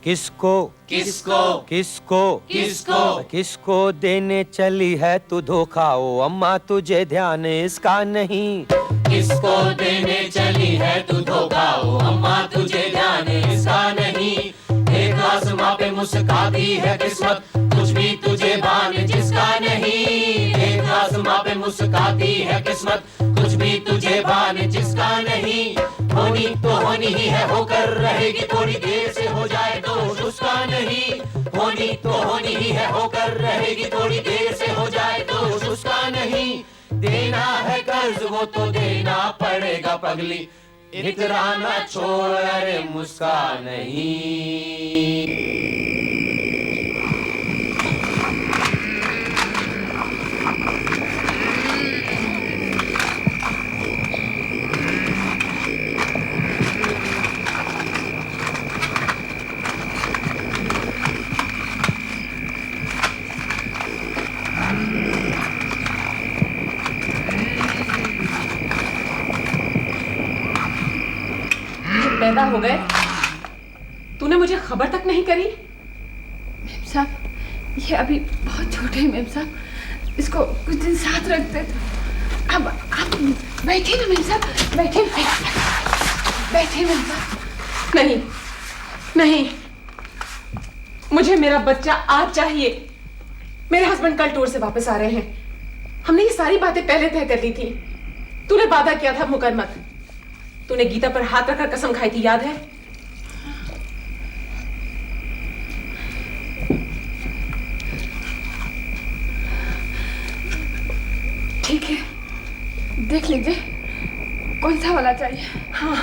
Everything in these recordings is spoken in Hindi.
किसको किसको किसको किसको किसको देने चली है तू धोखा, ओ अम्मा तुझे ध्यान इसका नहीं। किसको देने चली है तू धोखा, ओ अम्मा तुझे ध्यान इसका नहीं। एक आसमां पे मुस्काती है किस्मत, कुछ भी तुझे भान जिसका नहीं। एक आसमां पे मुस्काती है किस्मत, कुछ भी तुझे भान जिसका नहीं। होनी तो होनी ही है, होकर रहेगी, थोड़ी देर से हो जाए तो उसका नहीं। होनी तो होनी ही है, होकर रहेगी, थोड़ी देर से हो जाए तो उसका नहीं। देना है कर्ज वो तो देना पड़ेगा पगली, इतराना छोड़ अरे मुस्का नहीं। पैदा हो गए, तूने मुझे खबर तक नहीं करी। मेम साहब, ये अभी बहुत छोटे हैं मेम साहब, इसको कुछ दिन साथ रखते थे। अब आप बैठे ना मेम साहब, बैठे बैठे मेम साहब। नहीं नहीं, मुझे मेरा बच्चा आज चाहिए। मेरे हस्बैंड कल टूर से वापस आ रहे हैं। हमने ये सारी बातें पहले तय कर ली थी। तूने वादा किया था मुकर मत। तूने गीता पर हाथ रखकर कसम खाई थी, याद है? ठीक है, देख लीजिए कौन सा वाला चाहिए। हाँ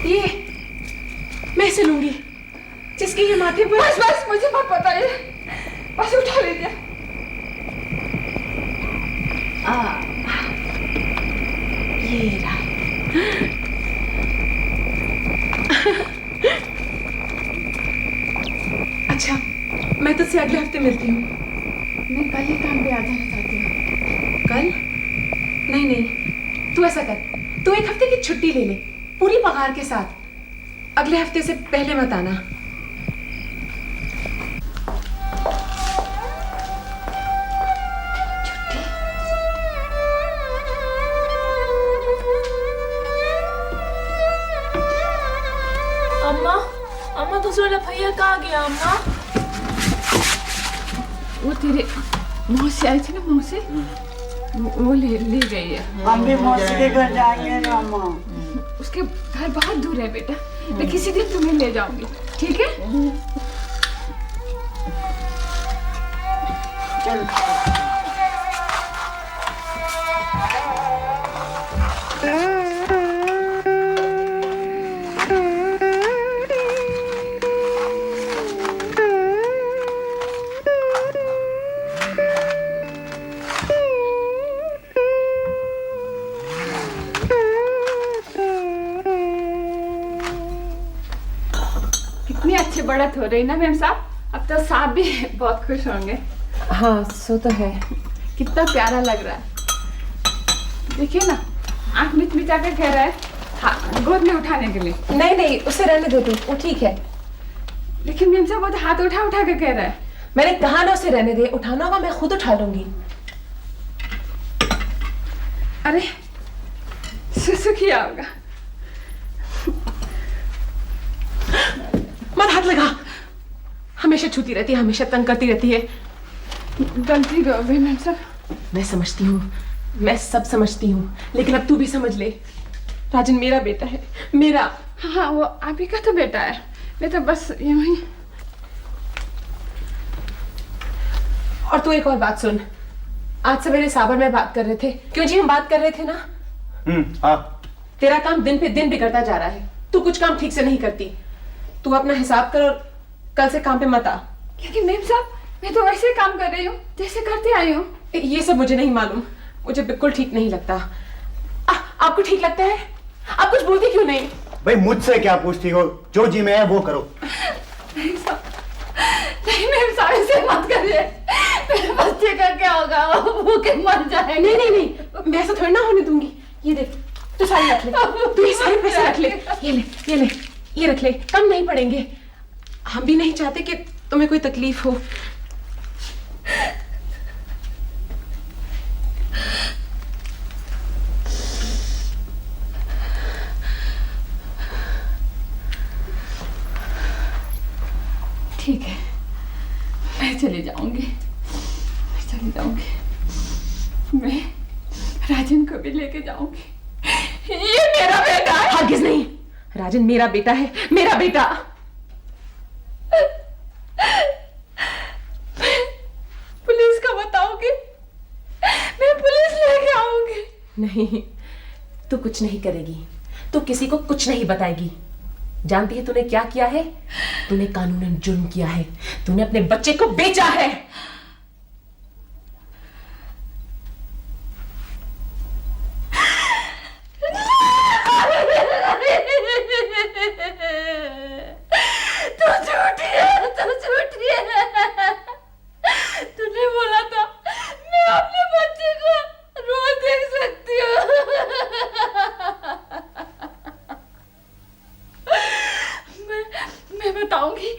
ये मैं इसे लूंगी, जिसकी ये माथे पर। बस बस, मुझे मत बताइए, बस उठा लीजिए। ये रहा। अच्छा, मैं तुझसे अगले हफ्ते मिलती हूँ। मैं कल ही काम पे आ जाना चाहती हूँ। कल? नहीं नहीं, तू ऐसा कर, तू एक हफ्ते की छुट्टी ले ले, पूरी पगार के साथ। अगले हफ्ते से पहले मत आना। अम्मा, अम्मा दूसरा भैया कहाँ गया अम्मा? वो तेरे मौसी आई थी ना, मौसी, वो ले गई है। हम भी मौसी के घर जाएंगे ना अम्मा। उसके घर बहुत दूर है बेटा, मैं किसी दिन तुम्हें ले जाऊंगी, ठीक है? चल कितनी अच्छी बढ़त हो रही ना मेम साहब, अब तो साहब भी बहुत खुश होंगे। हाँ सो तो है। कितना प्यारा लग रहा है, देखिए ना, आंख मिच मिचा कर कह रहा है हाँ, गोद में उठाने के लिए। नहीं नहीं, उसे रहने दो तू, वो ठीक है। लेकिन मेम साहब वो तो हाथ उठा उठा कर कह रहा है। मैंने कहा ना उसे रहने दे, उठाना होगा मैं खुद उठा लूंगी। अरे सुसु किया होगा। मत हाथ लगा, हमेशा छूती रहती है, हमेशा तंग करती रहती है। गलती हो गई मैम साहब। मैं समझती हूँ, मैं सब समझती हूँ, लेकिन अब तू भी समझ ले, राजन मेरा बेटा है, मेरा। हाँ वो आप ही का तो बेटा है, मैं तो बस यूं ही। और तू एक और बात सुन, आज सवेरे साबर में बात कर रहे थे। क्यों जी, हम बात कर रहे थे ना? हाँ। तेरा काम दिन पे दिन बिगड़ता जा रहा है, तू कुछ काम ठीक से नहीं करती। तू अपना हिसाब कर और कल से काम पे मत आ। लेकिन मेम साहब मैं तो वैसे काम कर रही हूँ जैसे करते आई हूँ। ये सब मुझे नहीं मालूम, मुझे बिल्कुल ठीक नहीं लगता। आपको ठीक लगता है? आप कुछ बोलती क्यों नहीं? भाई मुझसे क्या पूछती हो, जो जी में है वो करो। नहीं मेम साहब ऐसे मत करिए, मेरे बच्चे का क्या होगा, वो भूखे मर जाएंगे। नहीं नहीं नहीं, मैं ऐसा थोड़ी ना होने दूंगी। ये देख, तू सारे रख ले, तू ये सारे पैसे रख ले, ये रख ले, कम नहीं पड़ेंगे। हम भी नहीं चाहते कि तुम्हें कोई तकलीफ हो। ठीक है, मैं चली जाऊंगी, मैं राजन को भी लेके जाऊंगी। ये मेरा बेटा है। हरगिज़ नहीं, राजन मेरा बेटा है, मेरा बेटा। पुलिस को बताऊंगी, मैं पुलिस लेके आऊंगी। नहीं, तू कुछ नहीं करेगी, तू किसी को कुछ नहीं बताएगी। जानती है तूने क्या किया है? तूने कानूनन जुर्म किया है, तूने अपने बच्चे को बेचा है। तूने बोला था मैं अपने बच्चे को रोज देख सकती हूँ। मैं बताऊंगी,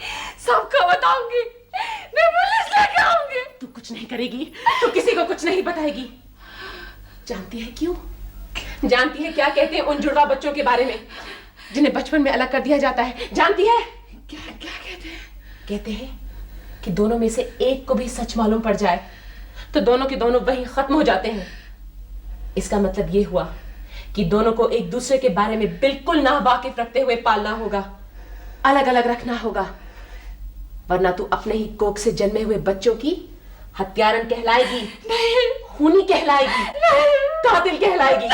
सबको बताऊंगी, मैं पुलिस लेके आऊंगी। तू कुछ नहीं करेगी, तू किसी को कुछ नहीं बताएगी। जानती है क्यों? जानती है क्या कहते हैं उन जुड़वा बच्चों के बारे में जिन्हें बचपन में अलग कर दिया जाता है? जानती है क्या कहते हैं? कहते हैं कि दोनों में से एक को भी सच मालूम पड़ जाए तो दोनों के दोनों वहीं खत्म हो जाते हैं। इसका मतलब ये हुआ कि दोनों को एक दूसरे के बारे में बिल्कुल नावाकिफ रखते हुए पालना होगा, अलग अलग रखना होगा, वरना तू अपने ही कोख से जन्मे हुए बच्चों की हत्यारन कहलाएगी, नहीं, खूनी कहलाएगी, कातिल कहलाएगी।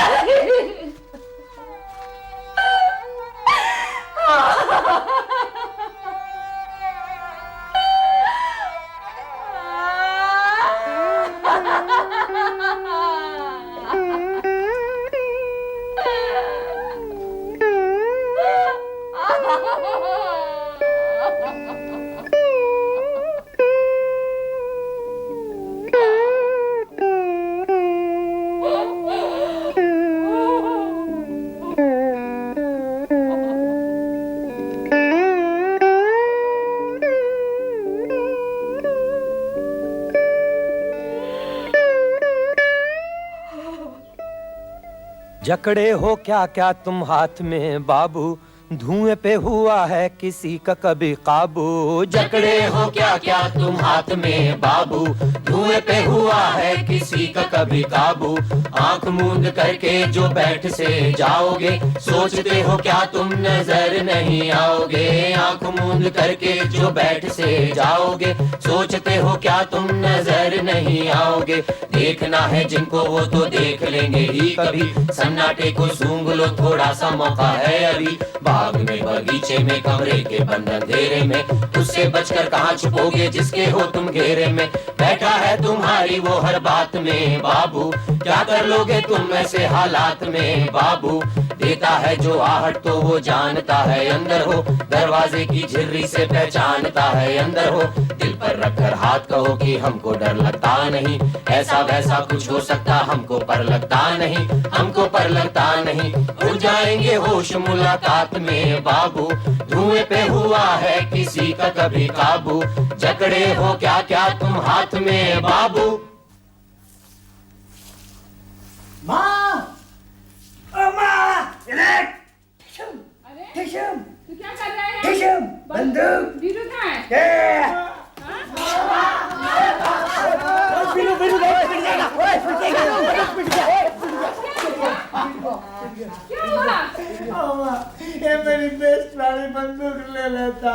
जकड़े हो क्या क्या तुम हाथ में बाबू, धुएं पे हुआ है किसी का कभी काबू। जकड़े हो क्या क्या तुम हाथ में बाबू, धुएं पे हुआ है किसी का कभी काबू। आंख मूंद करके जो बैठ से जाओगे, सोचते हो क्या तुम नजर नहीं आओगे। आंख मूंद करके जो बैठ से जाओगे, सोचते हो क्या तुम नजर नहीं आओगे। देखना है जिनको वो तो देख लेंगे ही कभी, सन्नाटे को सूंघ लो थोड़ा सा मौका है अभी। बाग में, बगीचे में, कमरे के बंद अंधेरे में, उससे बचकर कहाँ छुपोगे जिसके हो तुम घेरे में। बैठा है तुम्हारी वो हर बात में बाबू, क्या कर लोगे तुम ऐसे हालात में बाबू। देता है जो आहट तो वो जानता है अंदर हो, दरवाजे की झिर्री से पहचानता है अंदर हो। दिल पर रखकर हाथ कहो कि हमको डर लगता नहीं, ऐसा वैसा कुछ हो सकता हमको पर लगता नहीं, हमको पर लगता नहीं। उड़ जाएंगे होश मुलाकात में बाबू, धुएं पे हुआ है किसी का कभी काबू। जकड़े हो क्या क्या तुम हाथ में बाबू। माँ, ओ माँ, टिशम, तू क्या कर रहा है? टिशम, बंदूक, वीरू कहाँ है? बिनु बिनु पिट जाएगा, ओए पिट जाएगा। क्या हुआ? ये मेरी बेस्ट वाली बंदूक ले लेता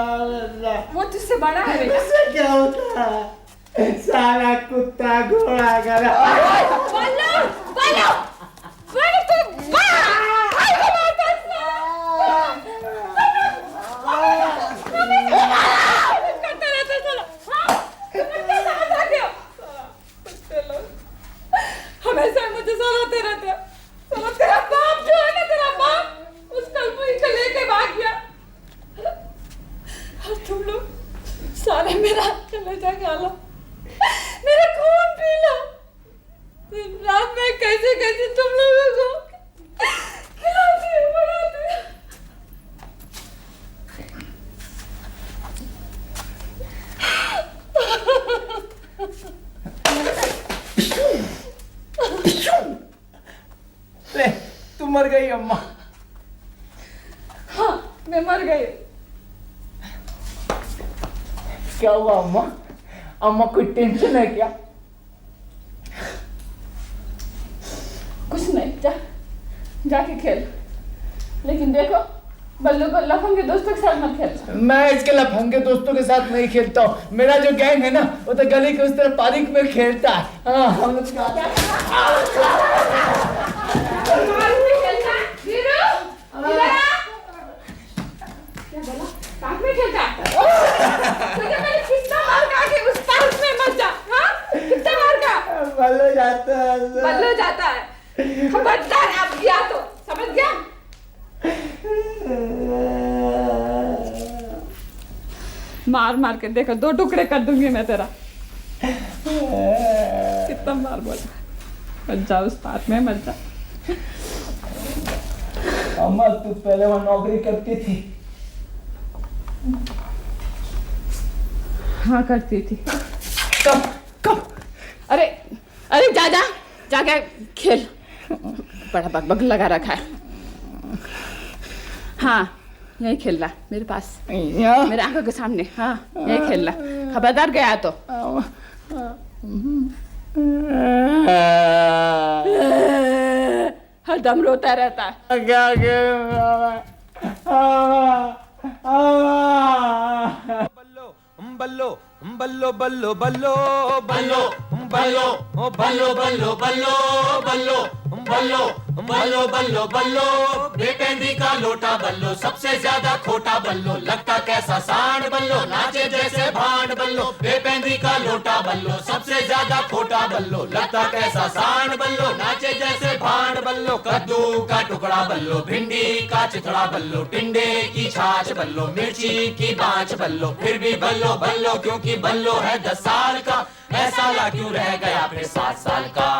है। वो तुझसे बड़ा है बेटा। इससे क्या होता है? सारा कुत्ता घोड़ा करा। बोलो तू करते रहते चलो। हमेशा मुझे सुनाते रहते। चलो तेरा बाप जो है ना, तेरा बाप उस कलपुई को लेके भाग गया और तुम लोग सारे मेरा कलेजा खा लो, मेरा खून पी लो। दिन रात में कैसे कैसे तुम लोगों को मर गई अम्मा। हाँ, मैं मर गई। क्या हुआ अम्मा? अम्मा कोई टेंशन है क्या? कुछ नहीं, जाके खेल। लेकिन देखो, बल्लू को लफंगे दोस्तों के साथ मत खेल। मैं इसके लफंगे दोस्तों के साथ नहीं खेलता हूँ। मेरा जो गैंग है ना, वो तो गली के उस तरफ पार्क में खेलता है। हाँ, हम लोग क्या बोला? पार्क में खेलता है? तुझे मैंने कितना मार खा के उस पार्क में मत जा। हाँ, कितना मार खा? बल्लू जाता है। बल्लू जाता है। खबरदार, अब गया तो समझ गया। मार मार के देखो, 2 टुकड़े कर दूंगी मैं तेरा। कितना मार बोला, मत जा उस पार्क में, मत जा। अम्मा तू पहले वहाँ नौकरी करती थी? हाँ, करती थी। कब? अरे जा खेल। बड़ा बकबक लगा रखा है। हाँ, यही खेल रहा मेरे पास, मेरे आंखों के सामने। हाँ, यही खेल रहा। खबरदार गया तो। हर दम रोता रहता है। क्या बल्लो बल्लो बल्लो बल्लो बल्लो बल्लो बल्लो बल्लो बल्लो बल्लो बल्लो बल्लो बल्लो बल्लो बेपेंदी का लोटा बल्लो सबसे ज्यादा खोटा बल्लो लगता कैसा सांड बल्लो नाचे जैसे भांड बल्लो बेपेंदी का लोटा बल्लो सबसे ज्यादा खोटा बल्लो लगता कैसा सांड बल्लो नाचे जैसे भांड बल्लो कद्दू का टुकड़ा बल्लो भिंडी का चिथड़ा बल्लो टिंडे की छाछ बल्लो मिर्ची की बाँच बल्लो फिर भी बल्लो बल्लो क्योंकि बल्लो है 10 साल का ऐसा ला क्यों रह गया फिर 7 साल का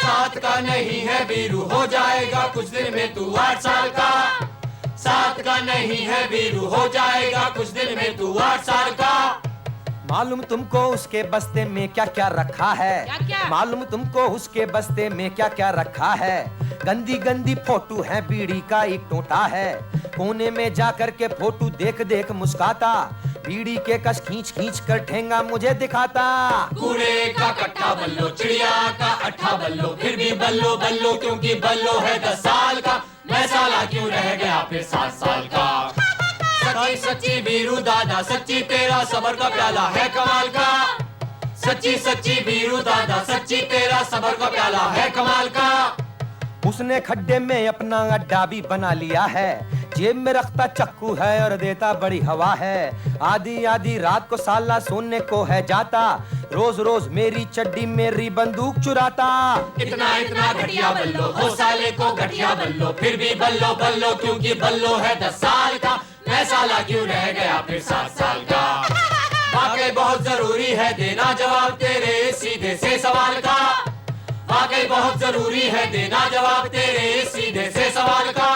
7 का नहीं है बीरू हो जाएगा कुछ दिन में तू 8 साल का 7 का नहीं है बीरू हो जाएगा कुछ दिन में तू 8 साल का मालूम तुमको उसके बस्ते में क्या क्या रखा है क्या? मालूम तुमको उसके बस्ते में क्या क्या रखा है गंदी गंदी फोटो है बीड़ी का एक टोटा है कोने में जाकर के फोटो देख देख मुस्काता बीड़ी के कश खींच खींच कर ठेंगा मुझे दिखाता कूड़े का कट्टा बल्लो चिड़िया का अट्ठा बल्लो फिर भी बल्लो बल्लो क्योंकि बल्लो है 10 साल का मैं साला क्यों रह गया फिर 7 साल का सच्ची सच्ची बीरू दादा सच्ची तेरा सबर का प्याला है कमाल का सच्ची सच्ची बीरू दादा सच्ची तेरा सबर का प्याला है कमाल का उसने खड्डे में अपना अड्डा भी बना लिया है जेब में रखता चक्कू है और देता बड़ी हवा है आधी आधी रात को साला सोने को है जाता रोज रोज मेरी चड्डी मेरी बंदूक चुराता इतना इतना घटिया बल्लो हो साले को घटिया बल्लो फिर भी बल्लो बल्लो क्योंकि बल्लो है 10 साल का मैं साला क्यों रह गया फिर 7 साल का वाकई बहुत जरूरी है देना जवाब तेरे सीधे से सवाल का वाकई बहुत जरूरी है देना जवाब तेरे सीधे से सवाल का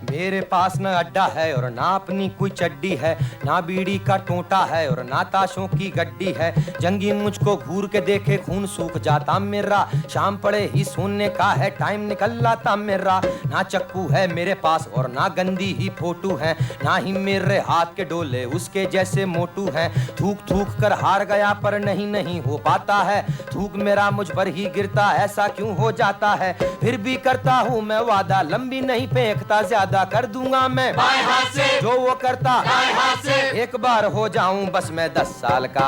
मेरे पास न अड्डा है और ना अपनी कोई चड्डी है ना बीड़ी का टोटा है और ना ताशों की गड्डी है जंगी मुझको घूर के देखे खून सूख जाता मेरा शाम पड़े ही सोने का है टाइम निकल लाता मेरा ना चक्कू है मेरे पास और ना गंदी ही फोटो है ना ही मेरे हाथ के डोले उसके जैसे मोटू है थूक थूक कर हार गया पर नहीं नहीं हो पाता है थूक मेरा मुझ पर ही गिरता ऐसा क्यों हो जाता है फिर भी करता हूँ मैं वादा लंबी नहीं फेंकता ज्यादा कर दूंगा मैं बाएं हाथ से जो वो करता दाएं हाथ से एक बार हो जाऊं बस मैं 10 साल का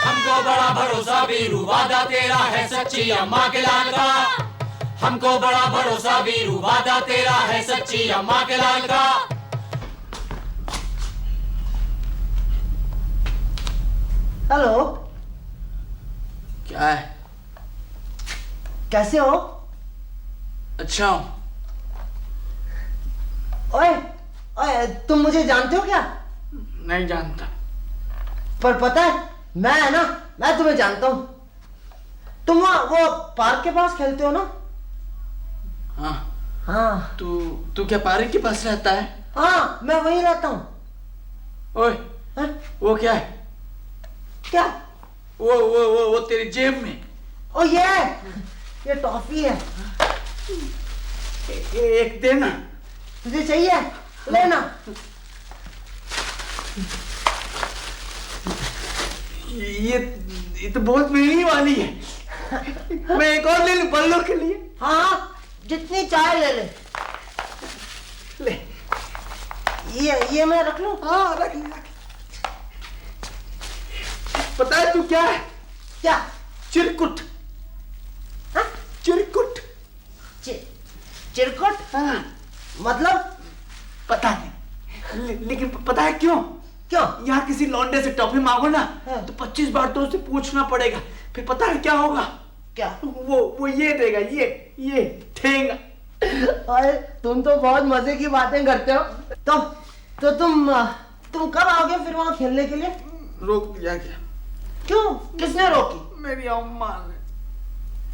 हमको बड़ा भरोसा बीरू वादा तेरा है सच्ची अम्मा के लाल का हमको बड़ा भरोसा बीरू वादा तेरा है सच्ची अम्मा के लाल का हेलो क्या है? कैसे हो? अच्छा हूँ। ओए ओए तुम मुझे जानते हो क्या? नहीं जानता। पर पता है मैं है ना मैं तुम्हें जानता हूँ तुम वो पार्क के पास खेलते हो ना? हाँ। हाँ तू क्या पार्क के पास रहता है? हाँ मैं वहीं रहता हूँ। ओए हाँ? वो क्या है? क्या? वो तेरी जेब में। ओ ये टॉफी है। एक देना। तुझे चाहिए लेना। ये तो बहुत महंगी वाली है। मैं एक और ले लूं बल्लों के लिए। हाँ जितनी चाहे ले ले। ले ये मैं रख लूं? हाँ रख ले। पता है तू क्या है? क्या? चिरकुट। हाँ? चिरकुट। चिरकुट? हाँ। मतलब? पता नहीं लेकिन पता है क्यों? क्यों? यहाँ किसी लौंडे से टॉफी मांगो ना हाँ। तो 25 बार तो उससे पूछना पड़ेगा। फिर पता है क्या होगा? क्या? वो ये देगा, ये ठेंगा। अरे तुम तो बहुत मजे की बातें करते हो। तो तुम कब आओगे फिर वहाँ खेलने के लिए? रोक दिया क्या? क्यों? किसने रोकी? मेरी अम्मा ने।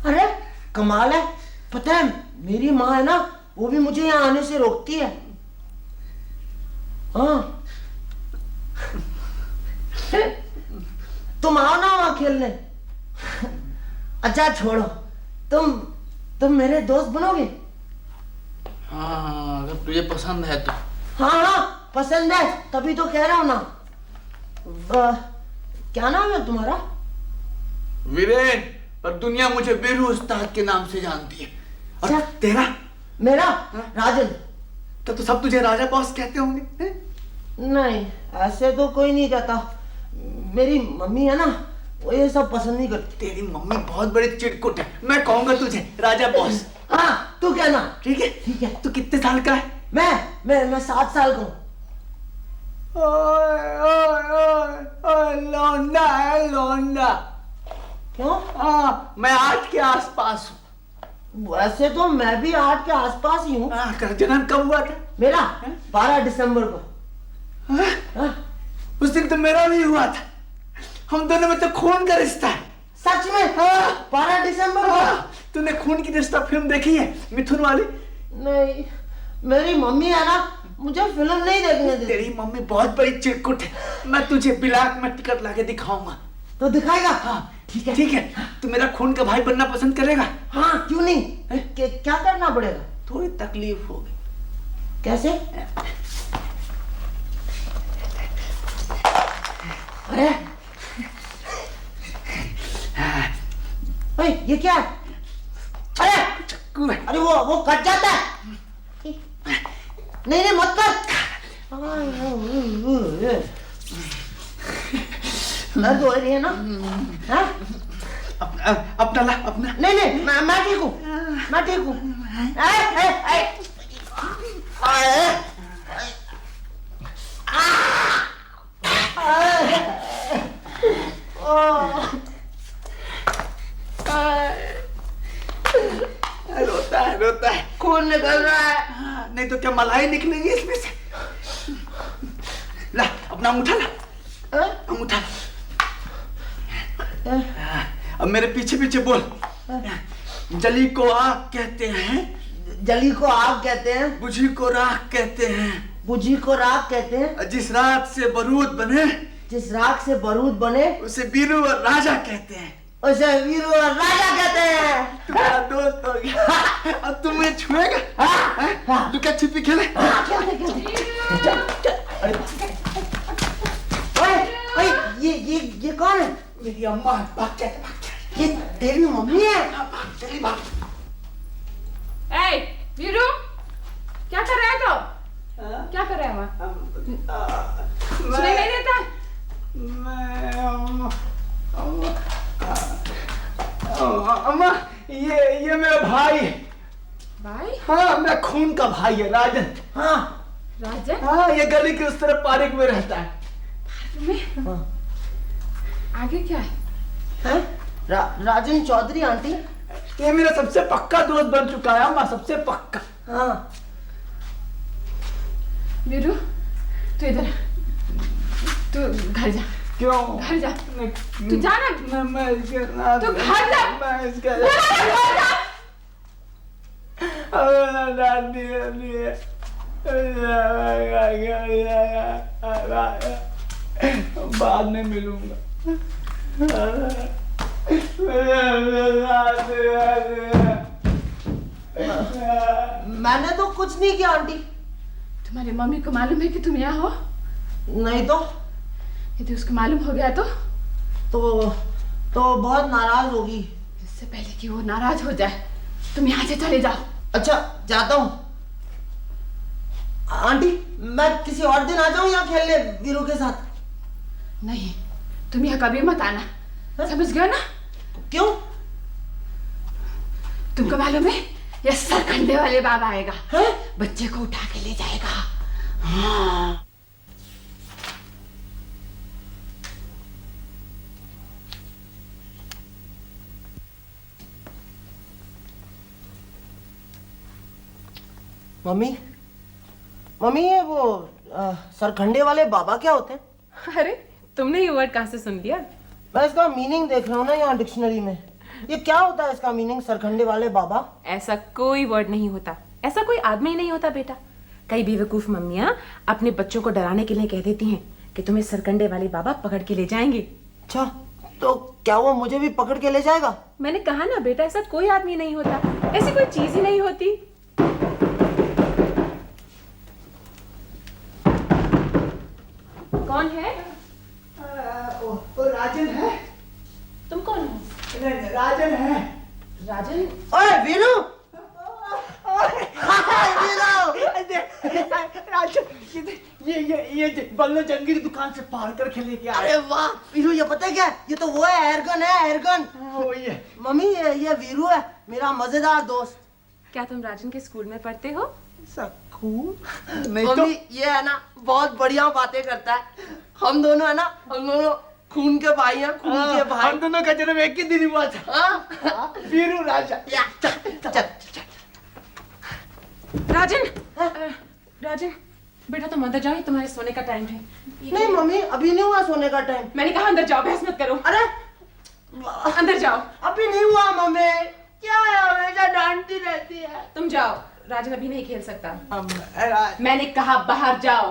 अरे कमाल है। पता है मेरी माँ है ना, वो भी मुझे यहाँ आने से रोकती है। हाँ तुम आओ ना वहाँ खेलने। अच्छा छोड़ो, तुम मेरे दोस्त बनोगे? हाँ अगर तुझे पसंद है तो। हाँ पसंद है तभी तो कह रहा हूँ ना। क्या नाम है तुम्हारा? वीरेन, पर दुनिया मुझे बीरू उस्ताद के नाम से जानती है। और अच्छा। तेरा? मेरा राजन। तो सब तुझे राजा बॉस कहते होंगे? नहीं ऐसे तो कोई नहीं कहता। मेरी मम्मी है ना, वो ये सब पसंद नहीं करती। तेरी मम्मी बहुत बड़ी चिटकुट है। मैं कहूंगा तुझे राजा बॉस। हाँ तू कहना। ठीक है? ठीक है। तू कितने साल का है? मैं 7 साल का हूँ। लौंडा है लौंडा। क्यों? हाँ मैं 8 के आसपास हूँ। वैसे तो मैं भी 8 के आसपास ही हूँ। जन्म कब हुआ था? मेरा 12 दिसंबर को। हाँ? उस दिन तो मेरा भी हुआ था। हम दोनों में तो खून का रिश्ता है। सच में? हाँ। 12 दिसंबर को? तूने खून की रिश्ता फिल्म देखी है मिथुन वाली? नहीं, मेरी मम्मी है ना, मुझे फिल्म नहीं देखने देती। तेरी मम्मी बहुत बड़ी चिरकुट है। मैं तुझे ब्लैक में टिकट लाके दिखाऊंगा। तो दिखाएगा? हाँ ठीक है। ठीक है। तू मेरा खून का भाई बनना पसंद करेगा? हाँ क्यों नहीं। क्या करना पड़ेगा? थोड़ी तकलीफ होगी। कैसे? अरे ये क्या है? अरे चक्कू है। अरे वो कट जाता है। नहीं मत कर। दर्द हो रही है ना? हाँ? अपना ला अपना। नहीं मैं ठीक हूँ। मैं ठीक हूँ। रोता है। खून निकल रहा है। नहीं तो क्या मलाई निकलेगी इसमें से? ला अपना अंगूठा ला। अंगूठा ला। अब मेरे पीछे पीछे बोल। जली को आग कहते हैं। जली को आग कहते हैं। बुझी को राख कहते हैं। बुझी को राख कहते हैं। जिस राख से बारूद बने, जिस राख से बारूद बने, उसे बीरू और राजा कहते हैं। उसे वीरू और राजा कहते हैं। तुम्हारा दोस्त हो गया। अब तुम्हें छुएगा? तू क्या छिपी खेले? ये कौन है? मेरी अम्मा है। भाग क्या? ये तेरी मम्मी है? चली भाग। ए, वीरू, क्या कर रहा है तो? क्या कर रहा है वहाँ? सुनाई नहीं देता? अम्मा ये मेरा भाई है। भाई? हाँ मेरा खून का भाई है राजन। हाँ राजन? हाँ ये गली के उस तरफ पार्क में रहता है। में? आगे क्या है? हैं? राजन चौधरी आंटी। ये मेरा सबसे पक्का दोस्त बन चुका है अम्मा, सबसे पक्का। हाँ वीरू, तू इधर, तू घर जा। क्यों? घर जा। तू जा ना। मैं इसके साथ। तू घर जा। मैं इसके घर जा। बाद में मिलूंगा। मैंने तो कुछ नहीं किया आंटी। तुम्हारी मम्मी को मालूम है कि तुम यहाँ हो? नहीं तो? यदि उसको मालूम हो गया तो बहुत नाराज होगी। इससे पहले कि वो नाराज हो जाए तुम यहाँ से चले जाओ। अच्छा जाता हूँ। आंटी मैं किसी और दिन आ जाऊँ यहाँ खेलने वीरू के साथ? नहीं, तुम यहाँ कभी मत आना, समझ गए ना? क्यों? तुमको मालूम है ये सरकंडे वाले बाबा आएगा, है? बच्चे को उठा के ले जाएगा। हाँ। मम्मी मम्मी ये वो सरखंडे वाले बाबा क्या होते हैं? अरे तुमने ये वर्ड कहाँ से सुन लिया? मैं इसका मीनिंग देख रहा हूँ ना यहाँ डिक्शनरी में। ये क्या होता है इसका मीनिंग, सरखंडे वाले बाबा? ऐसा कोई वर्ड नहीं होता, ऐसा कोई आदमी ही नहीं होता बेटा। कई बेवकूफ मम्मियाँ अपने बच्चों को डराने के लिए कह देती हैं कि तुम्हें सरकंडे वाले बाबा पकड़ के ले जाएंगे। अच्छा तो क्या वो मुझे भी पकड़ के ले जाएगा? मैंने कहा ना बेटा, ऐसा कोई आदमी नहीं होता, ऐसी कोई चीज ही नहीं होती। कौन है? वो राजन है। तुम कौन हो? राजन है। राजन? ओए वीरू! राजन ये बल्लो जंगी की दुकान से पार करके लेके आए। अरे वाह वीरू, ये पता है क्या? ये तो वो है, एयरगन है, एयरगन। वो ये मम्मी ये वीरू है, मेरा मजेदार दोस्त। क्या तुम राजन के स्कूल में पढ़ते हो? सकून नहीं तो? मम्मी ये है ना बहुत बढ़िया बातें करता है। हम दोनों है ना, हम दोनों खून के भाई हैं, खून के भाई। हम दोनों का जन्म एक ही दिन हुआ था। हाँ? वीरू राजा। चल। राजन! राजन बेटा तुम अंदर जाओ, ये तुम्हारे सोने का टाइम है। नहीं मम्मी अभी नहीं हुआ सोने का टाइम। मैंने कहा अंदर जाओ, बहस मत करो। अरे अंदर जाओ। अभी नहीं हुआ मम्मी, क्या है हमेशा डांटती रहती है। तुम जाओ, राजन अभी नहीं खेल सकता। राज मैंने कहा बाहर जाओ।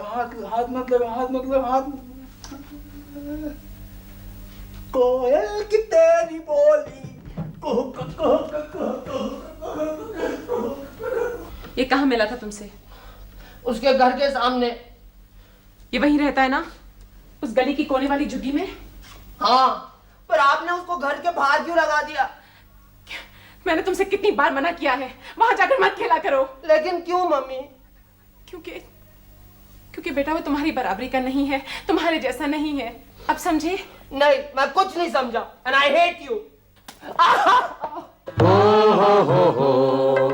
हाथ मतलब कोयल की तेरी बोली ये कहाँ मिला था तुमसे? उसके घर के सामने। ये वहीं रहता है ना, उस गली की कोने वाली झुग्गी में? हाँ, पर आपने उसको घर के बाहर क्यों लगा दिया? मैंने तुमसे कितनी बार मना किया है, वहां जाकर मत खेला करो। लेकिन क्यों मम्मी? क्योंकि बेटा वो तुम्हारी बराबरी का नहीं है, तुम्हारे जैसा नहीं है। अब समझे? नहीं, मैं कुछ नहीं समझा। And I hate you. हो